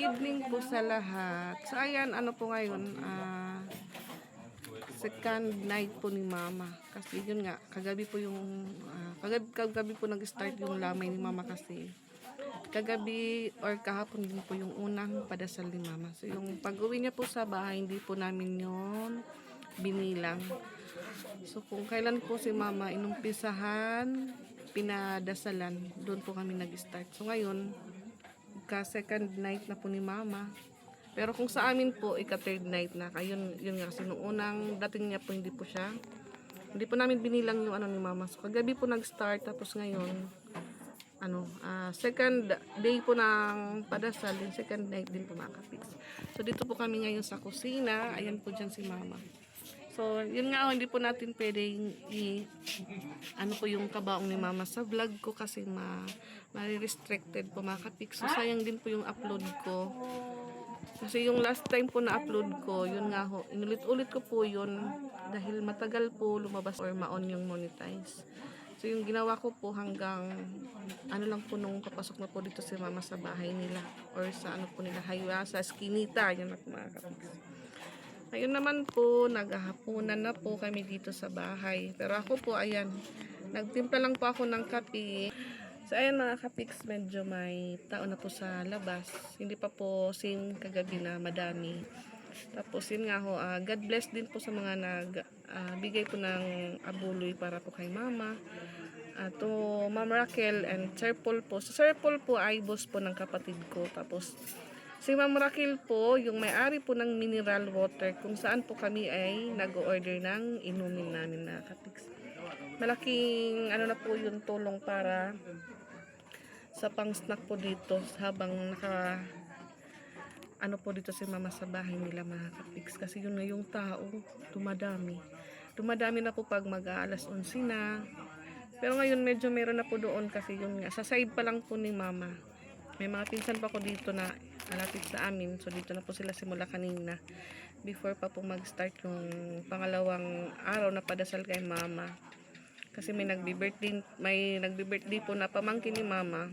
evening po sa lahat. So ayan, ano po ngayon, second night po ni Mama. Kasi yun nga, kagabi po yung, kagabi po nag-start yung lamay ni Mama kasi. Kagabi or kahapon din po yung unang padasal ni Mama. So yung pag-uwi niya po sa bahay, hindi po namin yun binilang. So kung kailan po si Mama inumpisahan, pinadasalan, doon po kami nag-start. So ngayon, second night na po ni Mama. Pero kung sa amin po, third night na. Ayun, yun nga kasi nung unang dating niya po hindi po siya. Hindi po namin binilang yung ano ni Mama. So kagabi po nag-start tapos ngayon second day po ng padasal, din second night din po mga kapits. So dito po kami ngayon sa kusina. Ayan po dyan si Mama. So, yun nga, hindi po natin pwedeng ano po yung kabaong ni Mama sa vlog ko kasi ma-restricted po mga kapiks. So, sayang din po yung upload ko. Kasi yung last time po na-upload ko, yun nga ho, inulit-ulit ko po yun dahil matagal po lumabas or ma-on yung monetize. So, yung ginawa ko po hanggang ano lang po nung papasok na po dito si Mama sa bahay nila or sa ano po nila, haywa, sa Skinita, yun na po mga kapiks. Ayun naman po, naghahapunan na po kami dito sa bahay. Pero ako po, ayan, nagtimpla lang po ako ng kape. So, ayan mga kapiks, medyo may tao na po sa labas. Hindi pa po same kagabi na madami. Tapos, yun nga ho, God bless din po sa mga nagbigay po ng abuloy para po kay Mama. To Ma'am Raquel and Sir Paul po. So, Sir Paul po ay boss po ng kapatid ko. Tapos, si Ma'am Raquel po, yung may-ari po ng mineral water kung saan po kami ay nag-order ng inumin namin na kapiks. Malaking ano na po yung tulong para sa pang-snack po dito habang ano po dito si Mama sa bahay nila mga kapiks. Kasi yun na yung tao, dumadami. Dumadami na po pag mag-aalas 11 na. Pero ngayon medyo meron na po doon kasi yun nga. Sa side pa lang po ni Mama. May mga pinsan pa ko dito na malapit sa amin. So, dito na po sila simula kanina. Before pa po mag-start yung pangalawang araw na padasal kay Mama. Kasi may nagbi-birthday po na pamangkin ni Mama.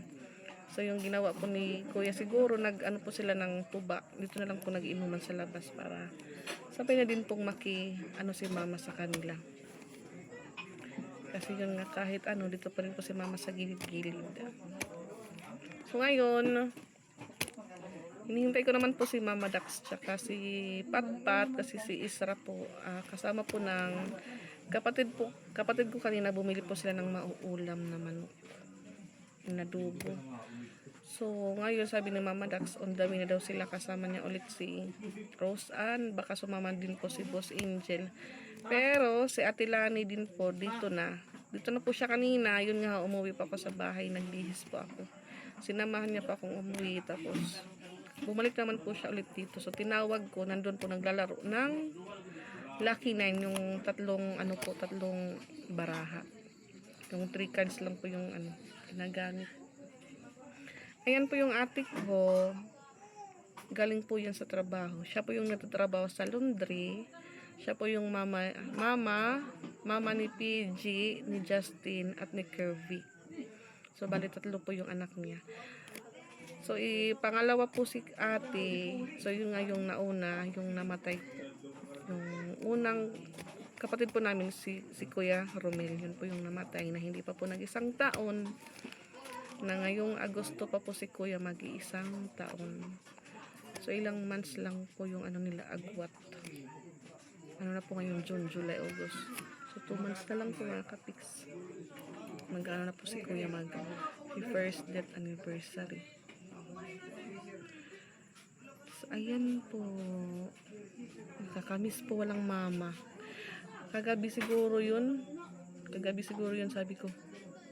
So, yung ginawa po ni Kuya siguro, ano po sila ng tuba. Dito na lang po nag-inuman sa labas para sabay na din pong si Mama sa kanila. Kasi yun nga, kahit dito pa rin po si Mama sa gilid-gilid. So, ngayon, hinihintay ko naman po si Mama Dax tsaka si Patpat kasi si Isra po kasama po ng kapatid ko kanina. Bumili po sila ng mauulam na manok na dugo. So ngayon sabi ni Mama Dax on the way na daw sila, kasama niya ulit si Rose Ann, baka sumama din po si Boss Angel, pero si Ate Lani din po dito na po siya kanina. Yun nga, umuwi pa ako sa bahay, nagbihis po ako, sinamahan niya pa akong umuwi, tapos bumalik naman po siya ulit dito. So tinawag ko, nandun po naglalaro ng Lucky 9, yung tatlong baraha. Yung 3 cards lang po yung ginagamit. Ayan po yung ate ko. Galing po yan sa trabaho. Siya po yung nagtatrabaho sa laundry. Siya po yung mama ni PG, ni Justin, at ni Kirby. So bali 3 po yung anak niya. So, pangalawa po si ate. So, yun nga yung nauna, yung namatay po. Yung unang kapatid po namin, si Kuya Romel. Yun po yung namatay na hindi pa po nag-1 taon. Na ngayong Agosto pa po si Kuya mag-1 taon. So, ilang months lang po yung nila, agwat. Na po ngayon, June, July, August. So, 2 months na lang po mga kapiks. Na po si Kuya first death anniversary. So, ayan po. Nakakamiss po walang Mama. Kagabi siguro yun sabi ko,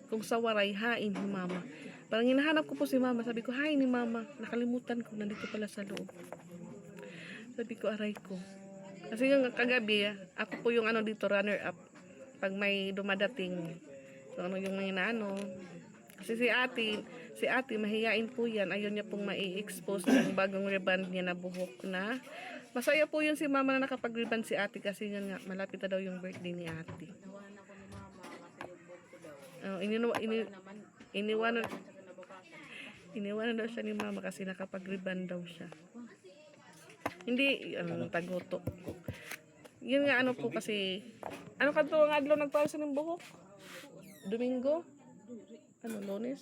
kung sa waray, hain ni Mama. Parang hinahanap ko po si Mama. Sabi ko, hain ni Mama. Nakalimutan ko, nandito pala sa loob. Sabi ko, aray ko. Kasi yung kagabi, ako po yung dito, runner up. Pag may dumadating, so, yung mga kasi si ate, mahihain po yan. Ayun niya pong mai-expose yung bagong reband niya na buhok na. Masaya po yun si Mama na nakapag-reband si ate kasi yun nga, malapit na daw yung birthday ni ate. Iniwanan Iniwanan daw siya ni mama kasi nakapag-reband daw siya. Hindi, taguto. Yun nga ano po kasi, ano ka to nga adlaw nagpalis ng buhok? Domingo? Ano, Lunes?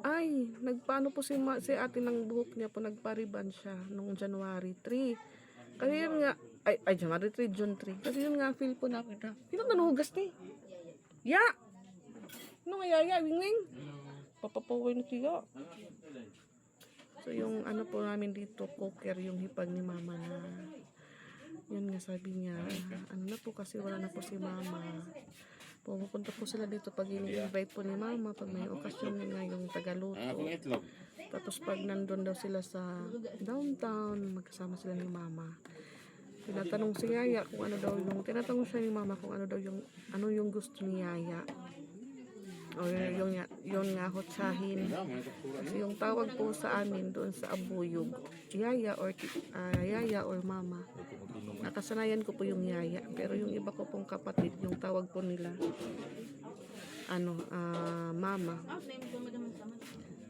Ay, nagpaano po si ate ng buhok niya po, nagpariban siya nung January 3. Kasi yun nga, January 3, June 3. Kasi yun nga, feel po namin na, pinag nanuhugas ni. Ya! Ano nga yaya, wing-wing? Papapaway na siya. So yung ano po namin dito, cooker yung hipag ni mama na, yun nga sabi niya, ano na po kasi wala na po si mama. Pupunta po sila dito pag ini-invite po ni mama, pag may okasyon nga yung tagaluto. Tapos pag nandun daw sila sa downtown, magkasama sila ni mama. Tinatanong si Yaya kung ano daw yung, tinatanong siya ni mama kung ano daw yung, ano yung gusto ni Yaya. O yung nga hotsahin. Kasi yung tawag po sa amin doon sa Abuyog, Yaya or mama. Nakasanayan ko po yung Yaya. Pero yung iba ko pong kapatid, yung tawag po nila, mama.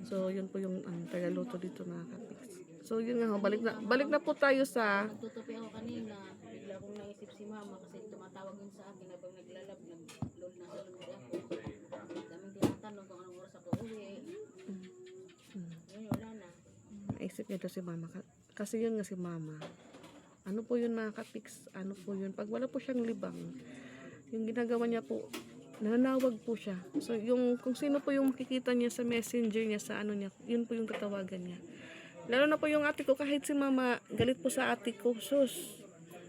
So yun po yung tagaluto dito na kapix. So yun nga, balik na po tayo sa... Tutupi ako kanina, bigla akong naisip si mama kasi tumatawag yun sa akin habang naglalab, nag-load na sa lumbi ako. Daming tinatanong kung anong oras ako uwi. Ngayon, wala na. Naisip niya to si mama. Kasi yun nga si mama. Ano po yun mga kapix? Ano po yun? Pag wala po siyang libang, yung ginagawa niya po, nananawag po siya. So yung kung sino po yung makikita niya sa messenger niya, sa ano niya, yun po yung tatawagan niya. Lalo na po yung ate ko, kahit si mama, galit po sa ate ko, sus.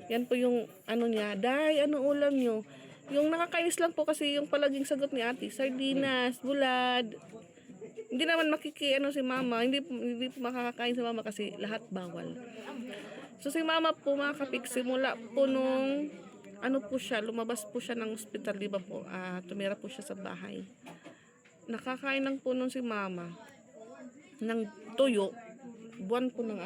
Yan po yung ano niya, Day, ano ulam nyo? Yung nakakainis lang po kasi yung palaging sagot ni ate, sardinas, bulad. Hindi naman si mama, hindi po makakakain si mama kasi lahat bawal. So si mama po mga kapik, simula po nung ano po siya, lumabas po siya ng ospital, di ba po, tumira po siya sa bahay. Nakakain lang po nun si mama ng tuyo, buwan po ng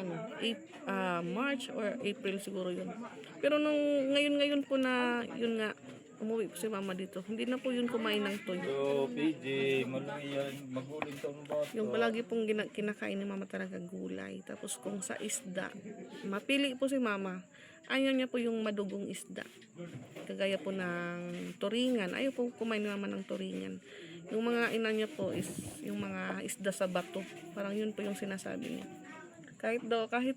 March or April siguro yun. Pero nung ngayon po na, yun nga, umuwi po si mama dito, hindi na po yun kumain ng tuyo. So, PJ, malaki yan. Maguling taon ba? Yung palagi pong kinakain ni mama talaga gulay. Tapos kung sa isda, mapili po si mama. Ayaw niya po yung madugong isda. Kagaya po ng turingan. Ayaw po kumain ni mama ng turingan. Yung mga ina niya po is yung mga isda sa bato. Parang yun po yung sinasabi niya. Kahit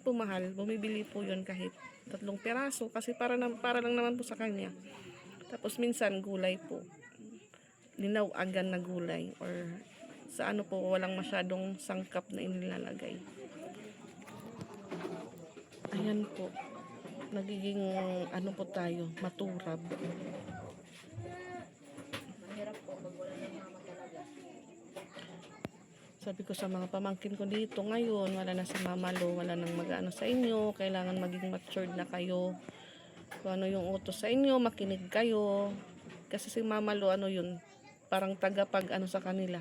po mahal, bumibili po yun kahit 3 piraso. Kasi para lang naman po sa kanya. Tapos minsan gulay po. Linaw-agan na gulay. Or sa ano po, walang masyadong sangkap na inilalagay. Ayan po. Nagiging ano po tayo, maturab. Mahirap po pag wala ng mama talaga. Sabi ko sa mga pamangkin ko dito ngayon, wala na si Mama Lo, wala nang mag-ano sa inyo, kailangan maging matured na kayo. Kung ano yung utos sa inyo, makinig kayo. Kasi si Mama Lo, ano yun, parang tagapag ano sa kanila.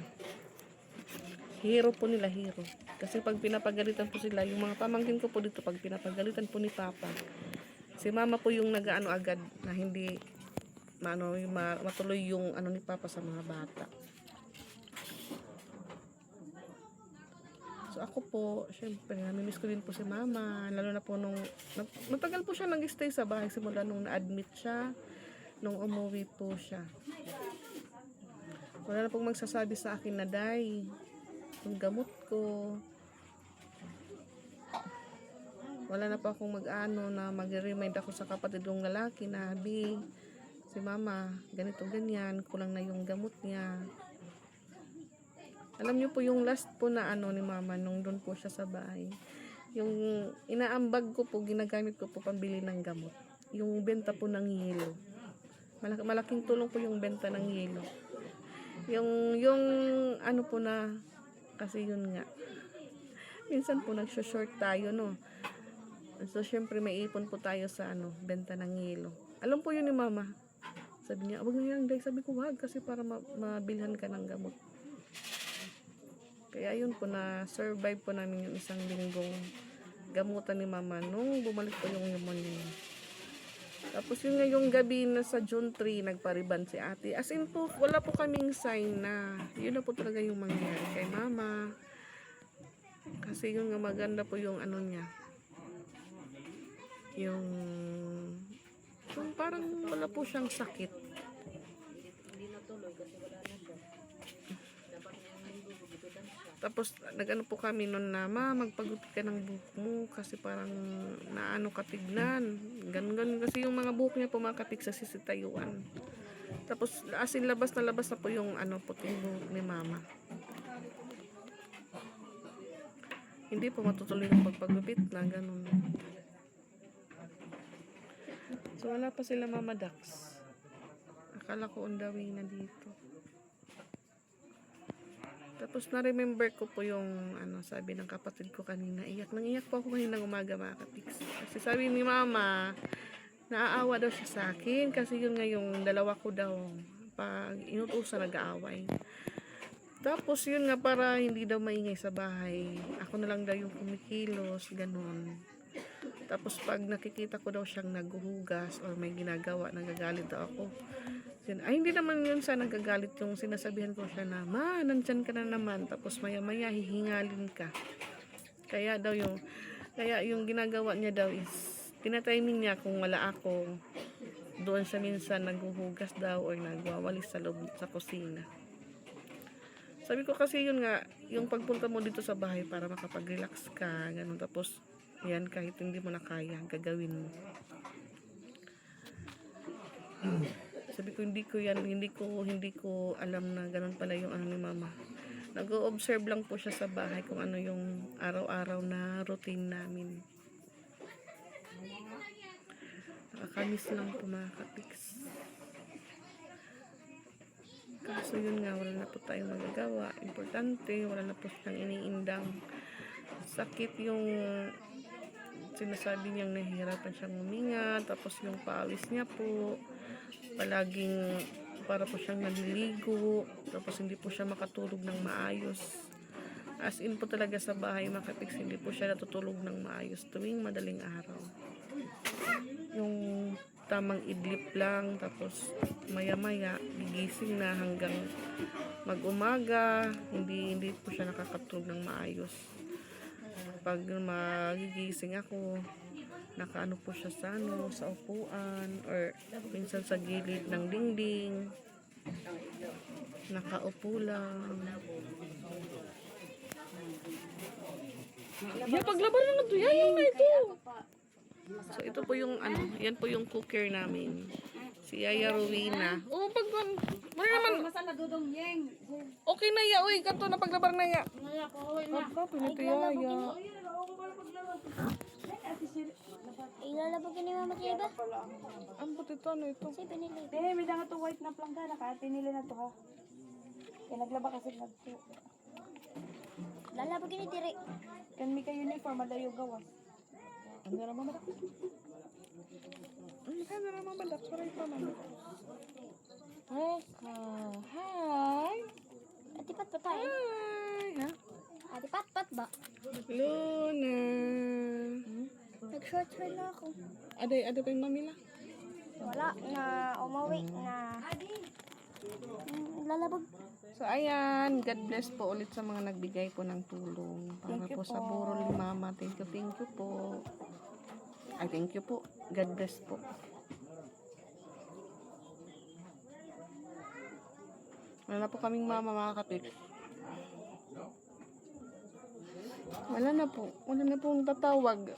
Hero po nila, hero. Kasi pag pinapagalitan po sila, yung mga pamangkin ko po dito, pag pinapagalitan po ni Papa, si Mama po yung nag-ano agad na hindi matuloy yung ano ni Papa sa mga bata. So ako po, syempre, namimiss ko din po si Mama. Lalo na po nung, matagal po siya nag-stay sa bahay simula nung na-admit siya, nung umuwi po siya. Wala na pong magsasabi sa akin na, Day, yung gamot ko. Wala na pa akong mag-ano na mag-remind ako sa kapatid kong lalaki na, Bi, si Mama, ganito ganyan, kulang na yung gamot niya. Alam niyo po yung last po na ano ni Mama nung doon po siya sa bahay. Yung inaambag ko po, ginagamit ko po pambili ng gamot. Yung benta po ng yelo. Malaking tulong po yung benta ng yelo. Yung ano po na, kasi yun nga. Minsan po nagshort tayo, no. So, syempre may ipon po tayo sa benta ng yelo. Alam po yun ni Mama. Sabi niya, wag na yan, Day. Sabi ko, wag, kasi para mabilhan ka ng gamot. Kaya yun po na survive po namin yung isang linggong gamutan ni Mama nung bumalik po yung pneumonia. Tapos yun ngayong gabi na sa June 3, nagpariban si ate. As in po, wala po kaming sign na yun na po talaga yung mangyayari kay mama. Kasi yun nga maganda po yung ano niya. Yung parang wala po siyang sakit. Hindi natuloy kasi wala na siya. Dapat ngayong linggo, gugupitan siya. Tapos nag-ano po kami noon na, ma, magpagupit ka ng buhok mo kasi parang naano katignan. Ganun kasi yung mga buhok niya pumakatig sa sisitayuan. Tapos as in labas na po yung ano puting buhok ni mama. Hindi po matutuloy ng pagpagupit na ganun. So wala pa sila Mama Dax. Akala ko on the way na dito. Tapos na-remember ko po yung ano, sabi ng kapatid ko kanina. Iyak po ako kanina umaga mga kapiks. Kasi sabi ni mama, naaawa daw siya sa akin. Kasi yun nga yung dalawa ko daw. Pag inutusan nag-aaway. Tapos yun nga para hindi daw maingay sa bahay. Ako na lang daw yung kumikilos, ganun. Tapos pag nakikita ko daw siyang naghuhugas or may ginagawa, nagagalit daw ako. Ay, hindi naman yun sa nagagalit yung sinasabihan ko siya na, ma, nandyan ka na naman. Tapos maya-maya, hihingalin ka. Kaya yung ginagawa niya daw is, tinatiming niya kung wala ako. Doon siya minsan naghuhugas daw or nagwawalis sa loob sa kusina. Sabi ko kasi yun nga, yung pagpunta mo dito sa bahay para makapag-relax ka, ganun. Tapos, yan, kahit hindi mo na kaya, gagawin mo. Sabi ko hindi ko alam na ganun pala yung ano ni mama. Nag-o-observe lang po siya sa bahay kung ano yung araw-araw na routine namin. Nakakamiss lang po mga kapiks. Kaso yun nga, wala na po tayong magagawa. Importante, wala na po siyang iniindang sakit yung sinasabi niyang nahihirapan siyang huminga. Tapos yung pawis niya po palaging para po siyang naliligo, tapos hindi po siya makatulog ng maayos. As in po talaga sa bahay mga kapiks, hindi po siya natutulog ng maayos tuwing madaling araw. Yung tamang idlip lang, tapos maya-maya gigising na hanggang mag-umaga, hindi po siya nakakatulog ng maayos. Pag magigising ako, nakaano po siya sa upuan or minsan sa gilid ng dingding, nakaupo lang. Yan, paglaban na to yan, yung na ito. So ito po yung ano, yan po yung cooker namin, si Yaya Rowena. Wala naman, Masala dudong yeng. okay na ya, uy, kanto na paglaban na ya. Naya ko, uwi na. Pagka, pinito Yaya. Ilalabog ni Mama Tiba. Ang putito, ano ito? Kasi pinili. Eh, may nga to white na plangga na ka. Tinili na to ha. Kaya naglaba kasi nagto. Lalabog ni Dire. Kan may kayo uniform, madayo gawas. Ano na naman ba? Ano na naman ba? Paray pa man. Hi! Ati pat pa tayo. Hi! Ha? Ati pat ba? Luna! Nag-short hair na ako. Aday pa yung mamila. Wala na umuwi na. Lalabog. So, ayan. God bless po ulit sa mga nagbigay po ng tulong. Para po sa burol ni Mama. Thank you po. Ay, thank you po. God bless po. Wala na po kaming mama mga kapit. Wala na po. Wala na pong tatawag.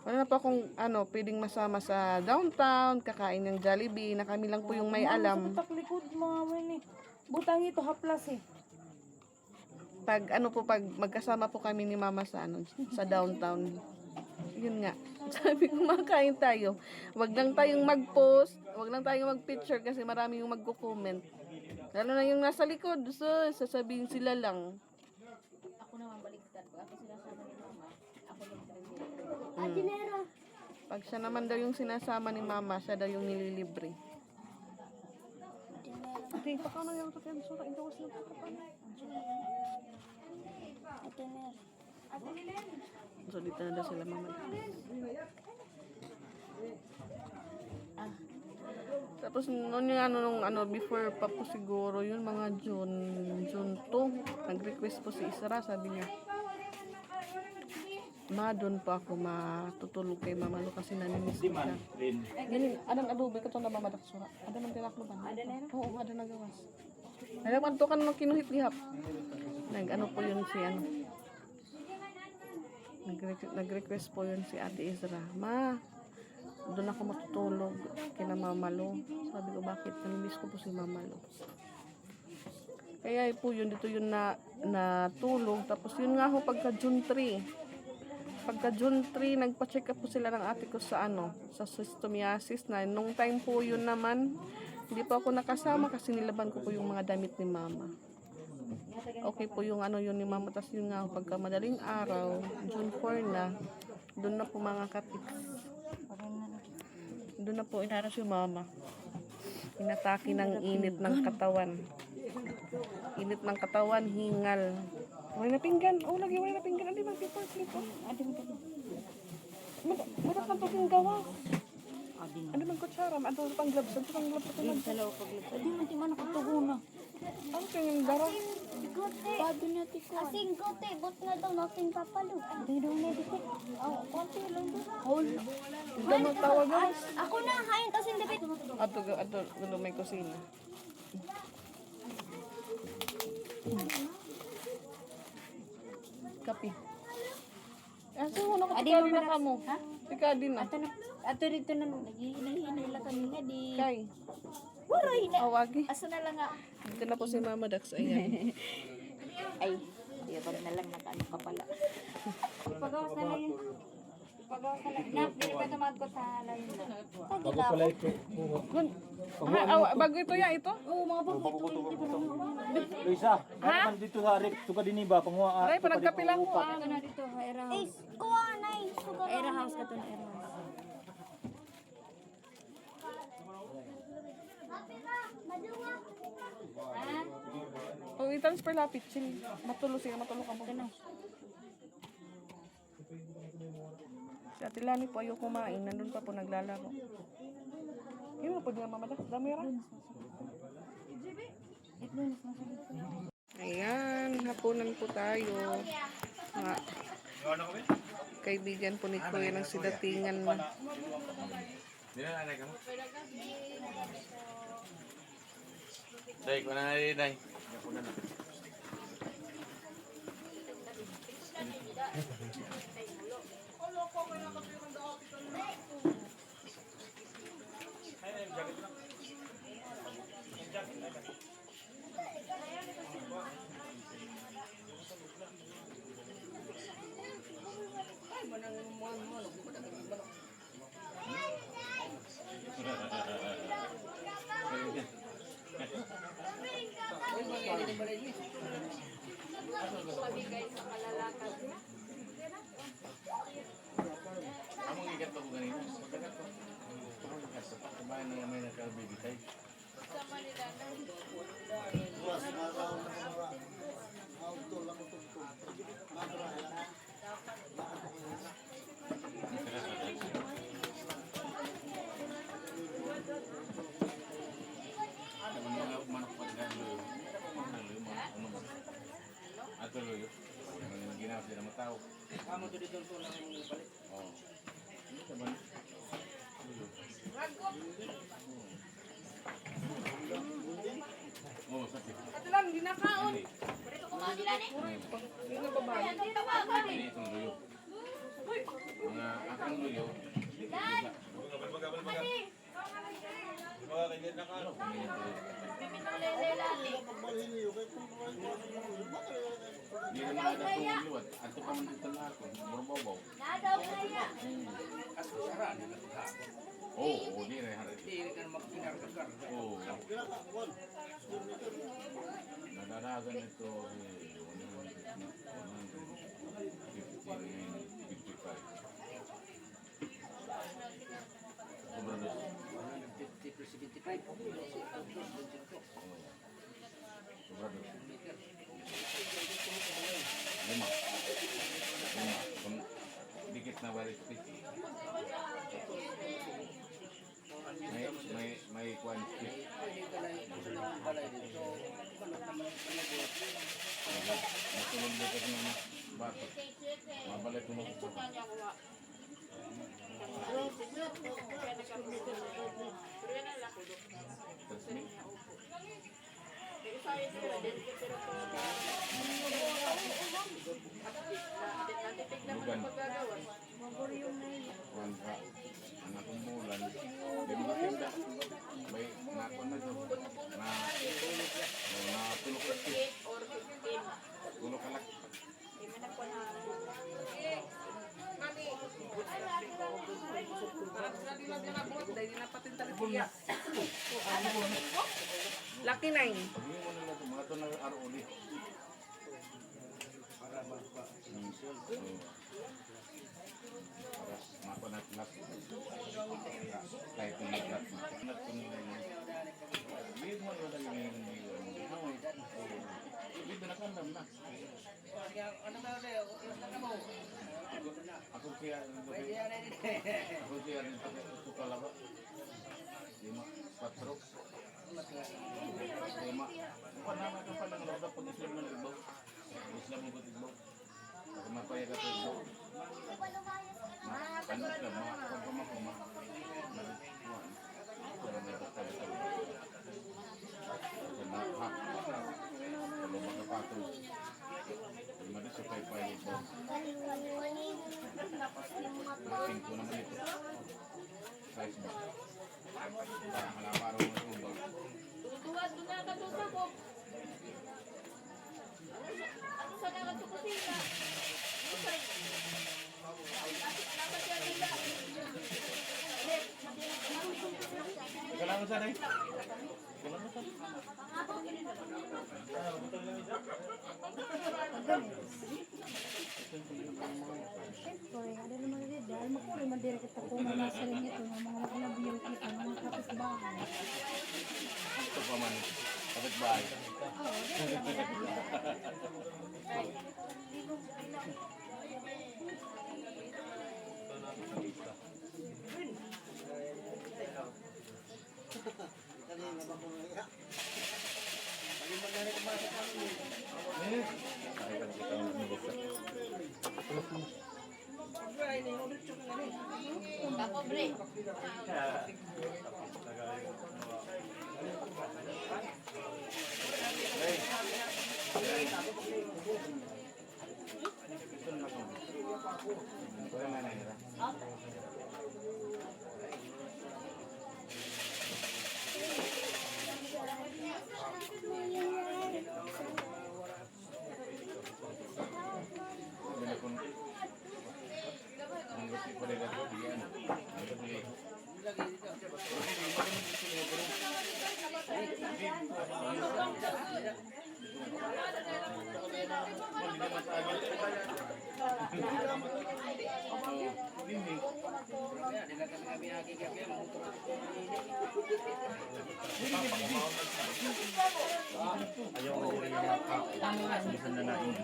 Wala na po akong pwedeng masama sa downtown, kakain ng Jollibee, na kami lang po yung may alam. Sa likod mga ni. Butang ito haplas eh. Pag magkasama po kami ni Mama sa downtown. Yun nga. Sabi ko, makain tayo. Wag lang tayong mag-post, wag lang tayong mag-picture kasi marami yung magko-comment. Lalo na yung nasa likod, so sasabihin sila lang. Ako naman baliktad. Ako sinasama ni mama. Ako yung Adinero. Pag siya naman daw yung sinasama ni Mama, siya daw yung nililibre. Ate, baka na yung tatyan sura, ito kasi nagkakapan. Adinero. So dito na daw sila Mama Dax. Tapos noon yung before pa po siguro yun mga June 2, nag-request po si Isra, sabi niya, ma, doon pa ako matutulog kay Mama Lu kasi nanimiss ko siya. Ganun, adang adobe ka to na Mama Dax sura. Adang ang tinaklo ba? Ada na? Oo, ada na gawas. Nalaman to kan kinuhit-lihap. Po yun si nag-request po yun si Ate Isra, ma, doon ako matutulog kina Mama Lu. Sabi ko, bakit? Namimiss ko po si Mama Lu. Kaya po yun, dito yun natulog. Tapos yun nga ho, pagka June 3, nagpa-check up po sila ng ate ko sa sa schistomiasis na. Nung time po yun naman, hindi po ako nakasama kasi nilaban ko po yung mga damit ni Mama. Okay po yung yun ni Mama. Tapos yun nga ho, pagka madaling araw, June 4 na, doon na po mga kapits. Doon na po inaras yung Mama. Inatake ng init ng katawan. Init ng katawan, hingal. Wala na pinggan. Oh, lagi wala na pinggan. Adi bang paper clip? Adi bang madak na itong gawa. Adi bang kutsara? Ado pang gloves. Ado pang gloves. Dalawa pag lips. Adi man ti man nakatuguna. Ano kayong dara? Gote. Pado na ti ko. Asing gote. Bot na daw natin papalo. Di daw na dikit. Konti lang doon. Ito magtawag guys. Ako na, hain kasing dikit. Ato, may kusina. Kapi. Asa mo na kapag na kamo? Ika din na. Ato dito na naghihinay lang kami nga di. Kay. Waray na. Awagi. Asa na lang nga. Dito na po si Mama Dax. Ayan. Ay, yabag na lang nakaano ka pala. Ipagawas na lang yun. Ipagawas na lang. Napili pa naman ko sa layo na. Bago pala ito. Bago ito ya, ito? Oo, mga bago ito. Luisa, naman dito sa rip. Tuka din iba. Panguha. Aray, panagkapilang ko. Ito na dito, Aira House. Kuha na eh. Sugar. Aira House ka to na Aira House. O, i-transfer lapit. Chill. Matulo siya. Matulo ka mo. Si Ate Lani po ayaw kumain. Nandun pa po naglalaro. Yun na po din ang Mama Dax. Dami ra. Ayan. Hapunan po tayo. Mga kaibigan po ni Kuya ng sidatingan mo. Day, ko na rin, day. Among ikat ko ganito. Pagkakat ko. Kumain na may nakabibitay. Manok pagkalo. Ato loyo. Ginawa sila mga tao. Amo to dito to lang yung balik. Oh. Ano ka ba? Oh, sakit. Ate Lani, hindi na kaon. Hindi na babae. Ini itong luyo. Mga akang luyo. Hindi naman ada itong luwat. Ato pa man dito na ako. Murabaw-baw. Oh, di na harap. Oh. Nadaragan ito 150. variety. May quantity. Matulog dito sa mga bata. Mabalik mo. Lugan. Wangka. Anak kumpulan. Di mga tinda. May nakon na ito. Na tulog kasi. Tulog kalak. Lucky 9. Pagin mo na ito. Mga ito na aruli. Mapanat-nat. Kahit tumigat. Bid mo na lang yung bid na kandam na. Ako kaya rin ito kalaba. 5, 4. 5. Panama ka pa ng roda pag islam ng ibaw. Islam mo ba't ibaw? Pag mapaya ka sa ibaw. Ano ka, pagpamakuma. Nagpuan. Kung ano ka tayo-tayo. Kasi nakhak. Kalo magkapatol. Lima din sa pay-pay ibaw. Making ko naman ito. Size ba? Parang halaparo mo ito ba? Tutuwad, doon na katusa ko. Ano sa nakat sa kusina? Kailangan saan eh? Kailangan saan? Siyempre, ada naman din. Dahil makuri man din kita kung nasa rin ito ng mga nabiyaw kita, mga kapitbahay. Ito pa man. Kapit bahay. Ako, bre. Ayaw ko rin yung minsan na nain.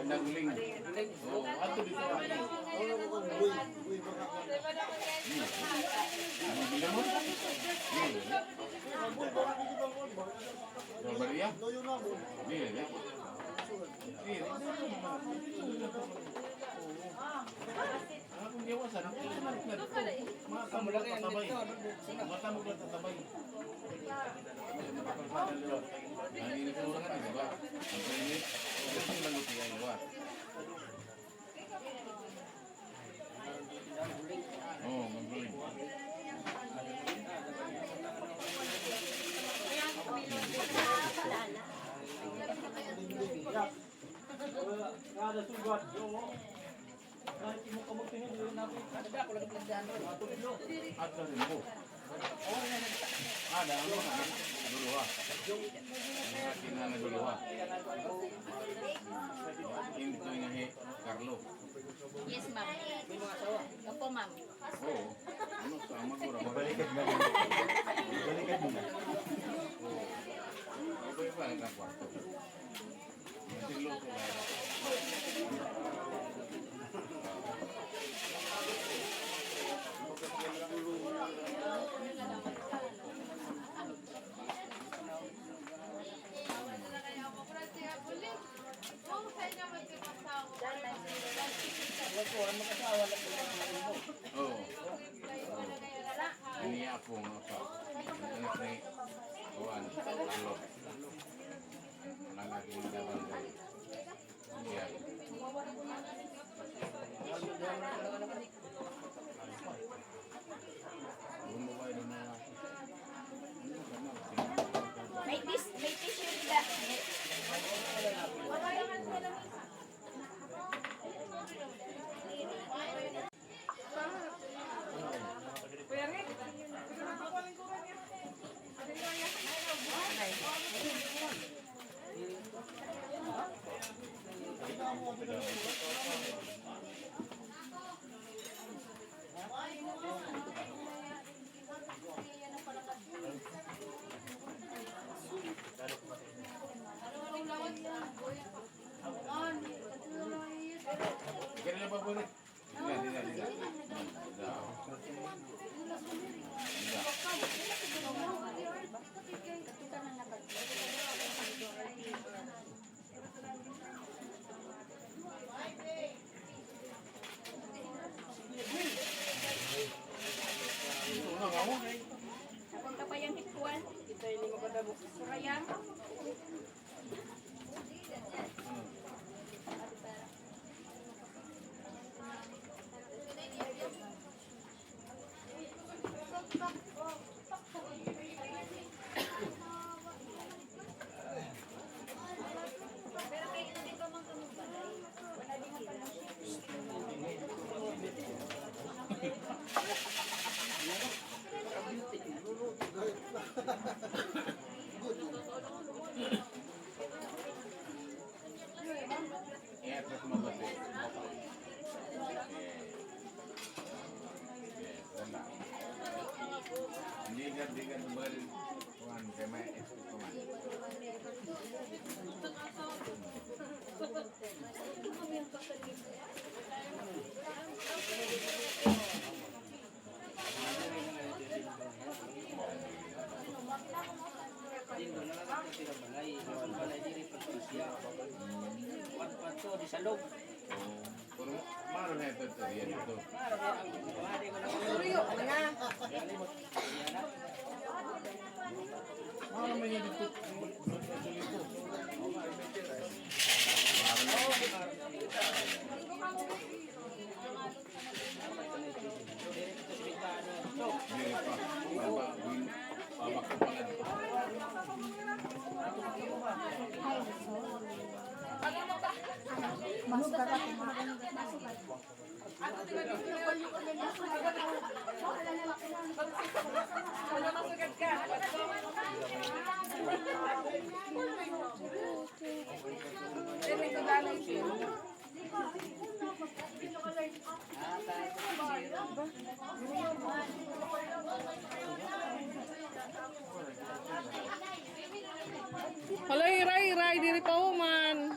Nagling. Oh, ato dito. Bila mo? Maria? Bila ya. Akong giwasan ako. Mata mo lang tatabay. Mata mo lang tatabay. Ang init mo lang di ba? Ang init. Kasi maluti ay wa. Oh, mangguling. At rin mo. Ada ano na duluha. Ang akin na nagduluha. Hindi ko inahi Carlo. Yes, ma'am. Opo, ma'am. Oo. Ano sa magura Balikat na rin. Balikat mo na. Oo. Ano ba ang kwarto? Matilo ko ba? Oo. Ini ako nga pa. Anak ni Juan Carlo. Ang aking dalang day. Iya. Bumabay na mga May t-shirt ka. Kaya na ba po ulit? Hindi. Kapag kapayang hikuan. Surayang. Ingat na tumabati. Hindi ka tumarin. Juan, kaya may expect ko man. Pero maro na ito yan ito. Maro man yan dito. Hindi pa. Pabak ko pala dito. Masukat ako. Halay, Ray, diri pa man.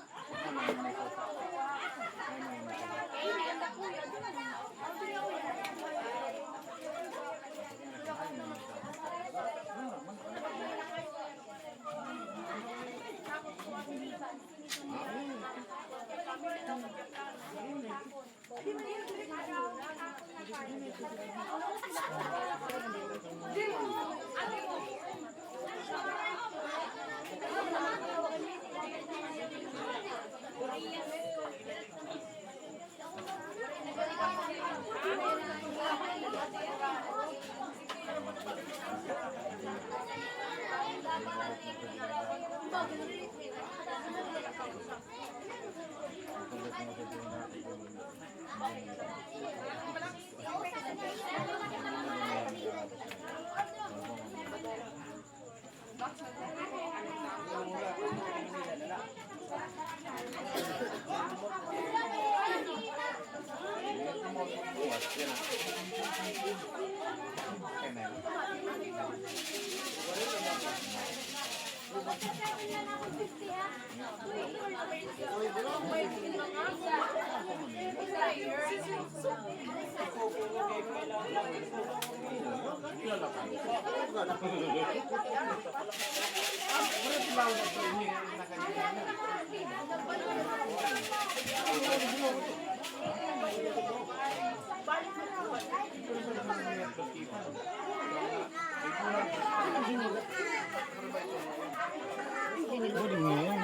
Huli mo yan.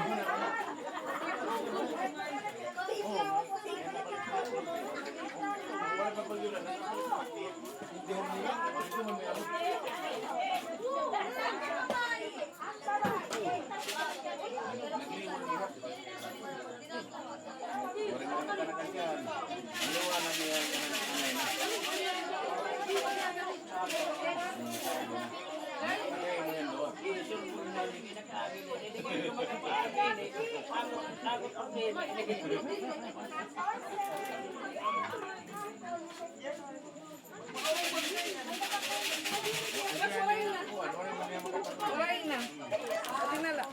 Wala na. Pati na lang.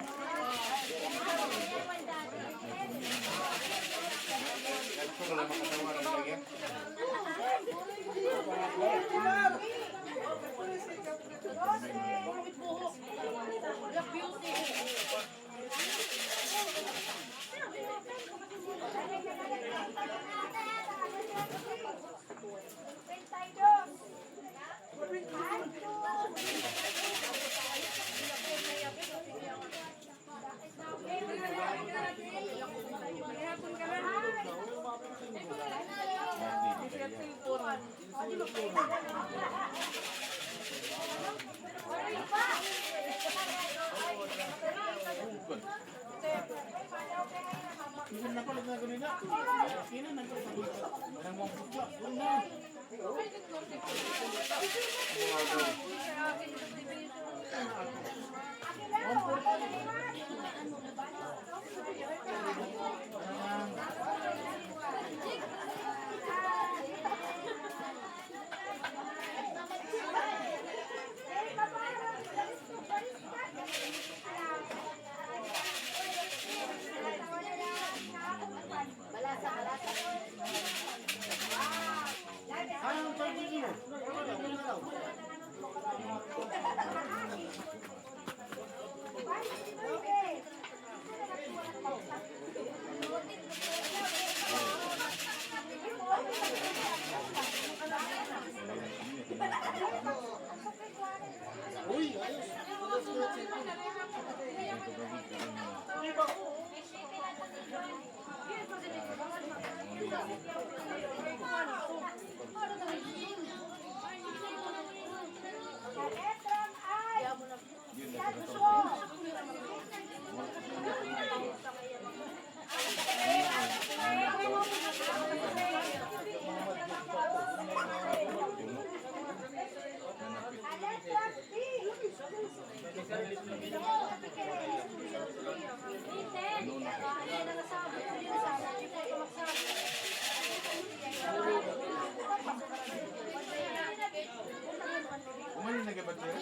Kumain na ba siya?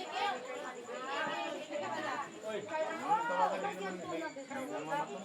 Tawagan din naman may mama to.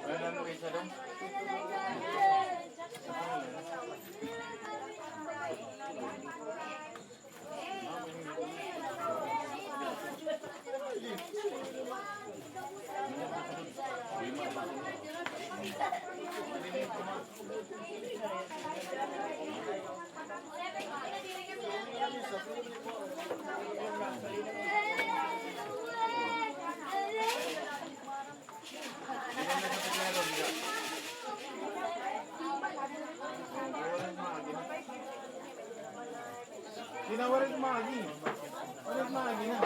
Ano kayo sa doon? Tinawarin mo Magi. Warit Magi na.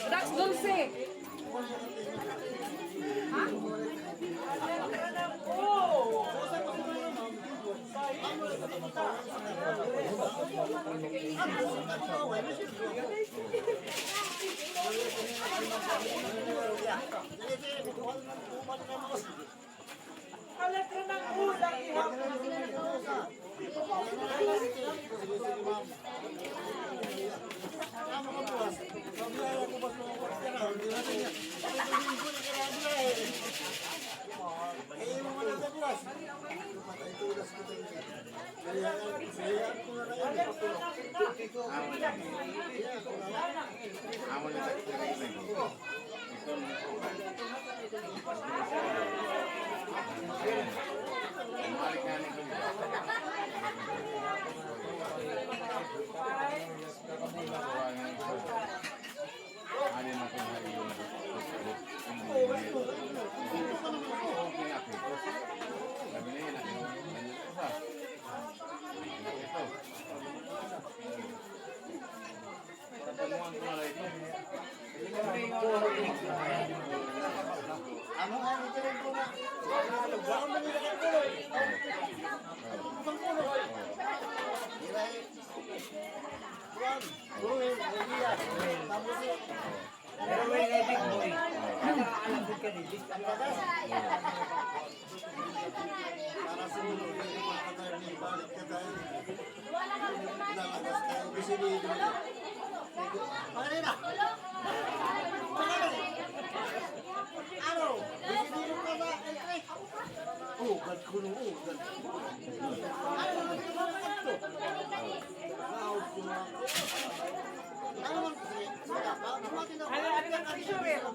That's dulce. Ano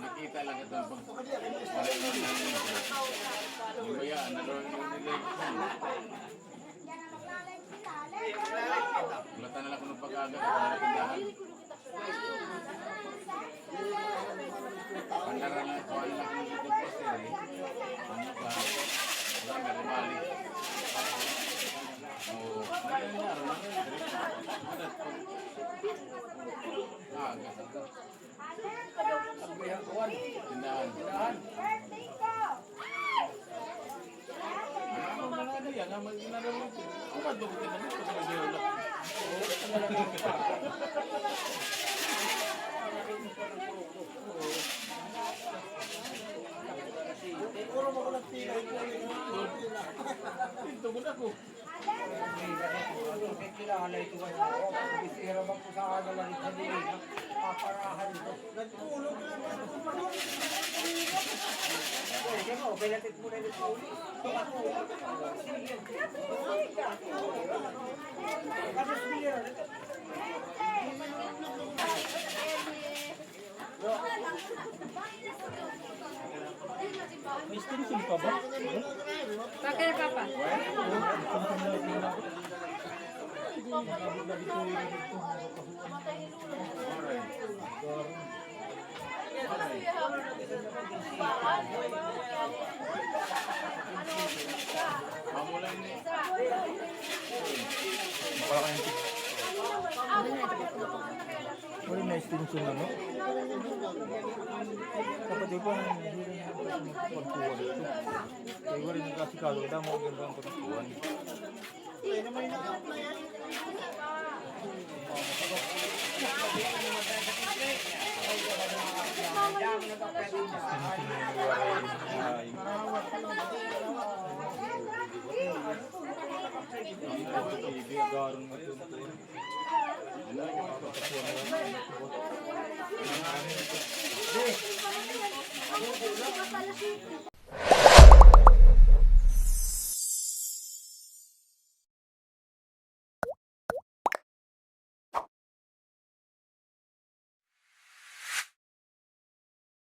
Nakita lang ito. Yung bayaan, naroon yung nilay. Ulatan na lang ko ng pag-aga. Pandaran lang ko. Ano lang ko dito po sir eh. Ano ba? Wala ka rumalik. Oo. Ngayon na. Tindahan. Ano mga ano yan? Ang ginagawa ito. Ang madog ka naman ito sa nagayula. Ito mo na ko. May extension pa ba? Bakit papa? Mamulay ni. Wala kayong wala na extension na, no? Kapag ko ang hindi rin magtuwa dito. Kaya wala rin kasi kalo, damo ang ganda ang pagtuwan. Ano